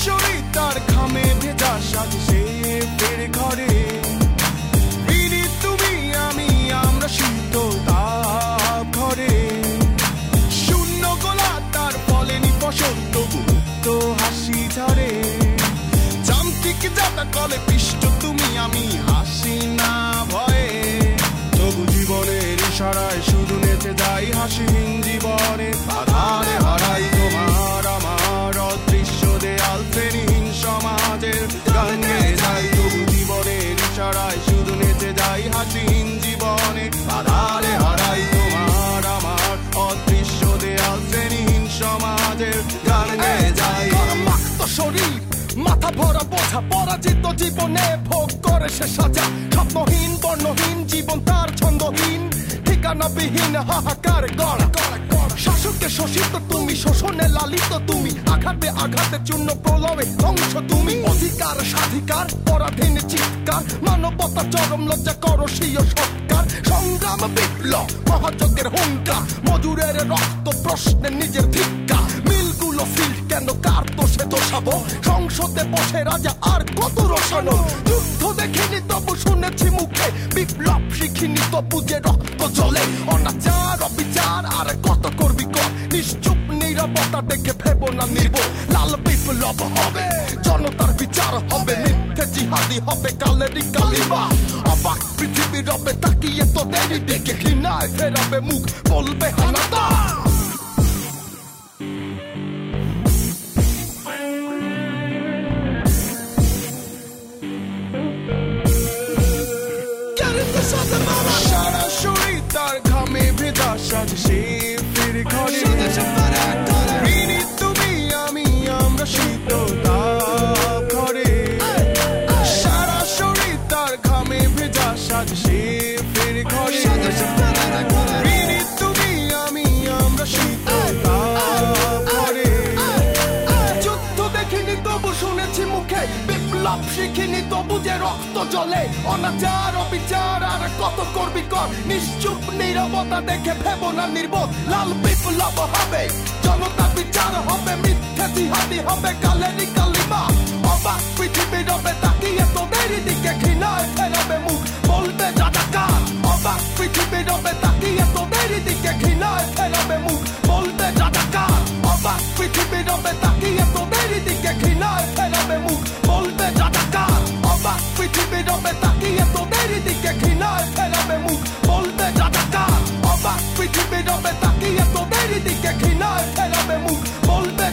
শরীর তার ঘামে ভেজা সাজে সে ফেরে ঘরে বিনি তুমি আমি আমরা শীত তাপ ঘরে শূন্য গোলা তার ফলেনি ফসল তবু তো হাসি ঝরে যান্ত্রিক যাতা কলে পিষ্ট তুমি আমি হাসি না ভয়ে তবু জীবনের ইশারায় শুধু নেচে যাই হাসিহীন জীবনে আধারে হারাই তোমার আমার অদৃশ্য দেয়াল শ্রেণীহীন সমাজের গান গেয়ে যাই তবু জীবনের ইশারায় শুধু নেচে যাই হাসিহীন জীবনে আধারে হারাই তোমার আমার অদৃশ্য দেয়াল শ্রেণীহীন সমাজের গান গেয়ে যাই শরীর মাথা ভরা বোঝা পরাজিত জীবনে ভোগ করে সে সাজা স্বপ্নহীন বর্ণহীন জীবন তার ছন্দহীন ঠিকানাবিহীন হাহাকার গড়া শাসককে শোষিত তুমি শোষণে লালিত তুমি আঘাতে আঘাতে চূর্ণ প্রলয়ে ধ্বংস তুমি অধিকার স্বাধিকার পরাধীন চিৎকার মানবতা চরম লজ্জা করো স্বীয় সৎকার সংগ্রাম বিপ্লব মহাযজ্ঞের হুঙ্কার মজুরের রক্ত প্রশ্নে নিজের ধিক্কা মিলগুলো ফিল্ড কেন কার দোষে দোষাবো সংসদে বসে রাজা আর কত রসানো যুদ্ধ দেখিনি তবু শুনেছি মুখে বিপ্লব শিখিনি তবু যে রক্ত জ্বলে অনাচার অবিচার আর কত করবি কর নিশ্চুপ নীরবতা দেখে ভেবো না নির্ব লাল বিপ্লব হবে জনতার বিচার হবে মিথ্যে জিহাদি হবে কালেরই কালিমা অবাক পৃথিবী রবে তাকিয়ে তোদেরই দেখে ঘৃণায় ফেরাবে মুখ বলবে হানাদা সারা শরীর তার ঘামে ভেজা সাজে সে ফিরে ঘরে বিনি তুমি আমি আমরা শীত তাপ ঘরে সারা শরীর তার ঘামে ভেজা সাজে সে ফিরে ঘরে বিনি তুমি আমি আমরা শীত তাপ ঘরে যুদ্ধ দেখিনি তবু শুনেছি মুখে বিপ্লব শিখিনি তবু যে রক্ত জ্বলে অনাচার অবিচার আর কত করবি কর নিশ্চুপ নীরবতা দেখে ভেবো না নির্বোধ লাল বিপ্লব হবে জনতা বিচার হবে মিথ্যে জিহাদি হবে কালেরই কালিমা অবাক পৃথিবী রবে তাকিয়ে তোদেরই দিকে ঘৃণায় ফেরাবে মুখ বলবে রাজাকার অবাক পৃথিবী রবে তাকিয়ে তোদেরই দিকে ঘৃণায় ফেরাবে মুখ বলবে রাজাকার অবাক পৃথিবী রবে তাকিয়ে তোদেরই দিকে ঘৃণায় ফেরাবে মুখ বলবে রাজাকার অবাক পৃথিবী রবে তাকিয়ে তোদেরই দিকে ঘৃণায় ফেরাবে মুখ বলবে রাজাকার অবাক পৃথিবী রবে তাকিয়ে তোদেরই দিকে ঘৃণায় ফেরাবে মুখ বলবে